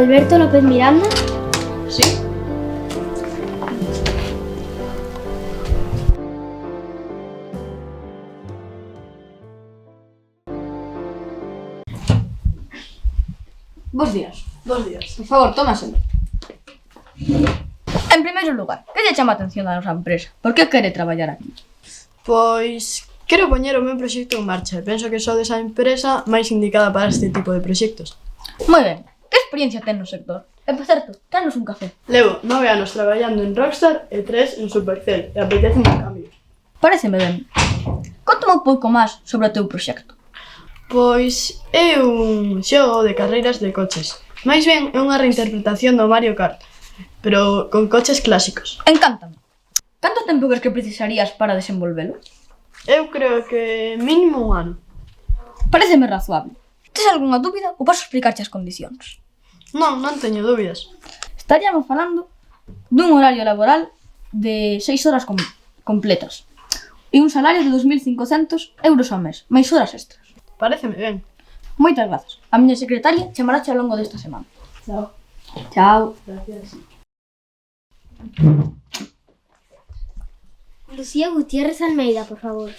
Alberto López Miranda? Sí. Bos días. Bos días. Por favor, tómaselo. En primeiro lugar, que lle chama a atención da nosa empresa? Por que quere traballar aquí? Pois quero poñer o meu proxecto en marcha e penso que sodes a empresa máis indicada para este tipo de proxectos. Moi ben. Que experiencia ten no sector? E, por certo, danos un café. Levo 9 anos traballando en Rockstar e 3 en Supercell e apetece un cambio. Pareceme ben. Conta-me un pouco máis sobre o teu proxecto. Pois é un xogo de carreiras de coches. Mais ben é unha reinterpretación do Mario Kart, pero con coches clásicos. Encántame. Canto tempo crees que precisarías para desenvolvelo? Eu creo que mínimo un ano. Pareceme razoable. Tes algunha dúbida ou posso explicarche as condicións? Non teño dúbidas. Estaríamos falando dun horario laboral de 6 horas completas e un salario de 2.500 euros ao mes, máis horas extras. Paréceme ben. Moitas grazas. A miña secretaria chamarache ao longo desta semana. Chao. Chao. Gracias. Lucía Gutiérrez Almeida, por favor.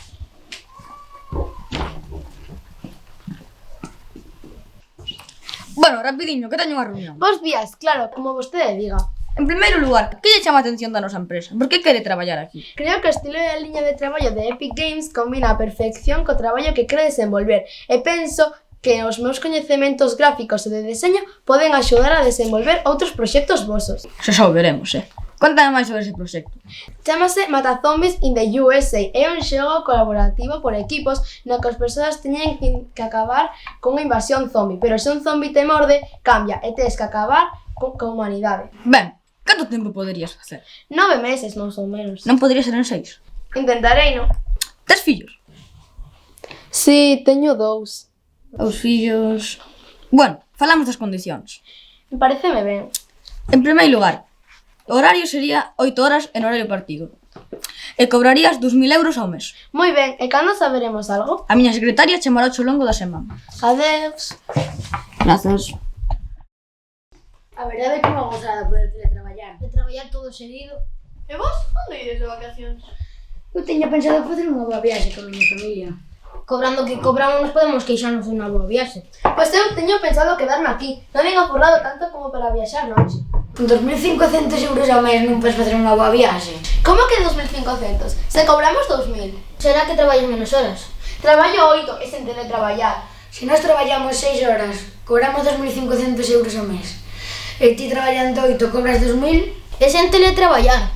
Bueno, rapidiño, que teño unha reunión. Bos días, claro, como vostede diga. En primeiro lugar, que lle chama a atención da nosa empresa? Por que quere traballar aquí? Creo que o estilo e a liña de traballo de Epic Games combina a perfección co traballo que quere desenvolver e penso que os meus coñecementos gráficos e de deseño poden axudar a desenvolver outros proxectos vosos. Xa o veremos, Contame máis sobre ese proxecto. Chámase Mata Zombies in the USA. É un xogo colaborativo por equipos no que as persoas teñen que acabar con unha invasión zombie, pero se un zombie te morde, cambia e tes que acabar coa humanidade. Ben, canto tempo poderías facer? 9 meses, máis ou menos. Non podería ser en 6. Intentarei, non? Tes fillos? Si, teño 2. Os fillos... Bueno, falamos das condicións. Pareceme ben. En primeiro lugar, o horario sería 8 horas en horario partido. E cobrarías 2.000 euros ao mes. Moi ben, e cando saberemos algo? A miña secretaria chamará ao longo da semana. Adeus. Grazas. A verdade é que non gozada poder teletraballar. De traballar todo seguido. E vos, onde ides de vacacións? Eu teño pensado facer unha boa viaxe con a miña familia. Cobrando que cobramos nos podemos queixarnos dunha boa viaxe. Pois eu teño pensado quedarme aquí. Non me aforrado tanto como para viaxar, non? Con 2.500 euros ao mes non podes facer unha boa viaxe. Como que 2.500? Se cobramos 2.000. Será que traballas menos horas? Traballo 8 e sen teletraballar. Se nós traballamos 6 horas, cobramos 2.500 euros ao mes. E ti traballando 8 cobras 2.000, E sen teletraballar.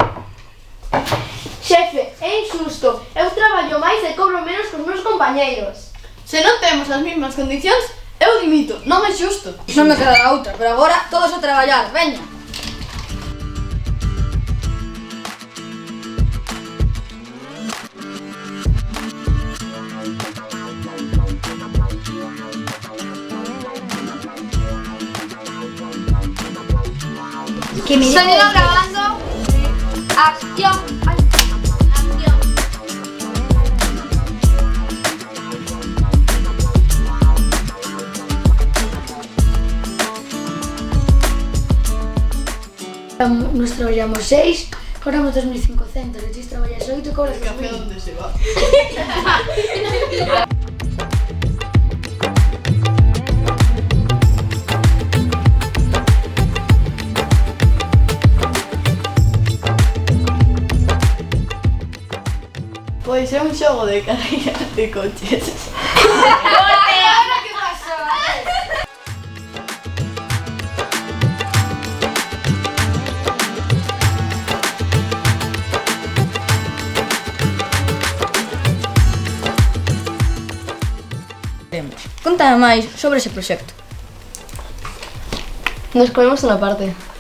Xefe, é injusto. Eu traballo máis e cobro menos que os meus compañeiros. Se non temos as mesmas condicións, eu dimito, non é xusto. Non me quedará outra, pero agora todos a traballar, veña. que me Sonido grabando. Acción. Acción. Nos traballamos 6, cobramos 2.500, e ti traballas 8 e cobras Café 2.000. onde se va. Pois é un xogo de carreiras de coches. Contame máis sobre ese proxecto. Nos comemos unha parte.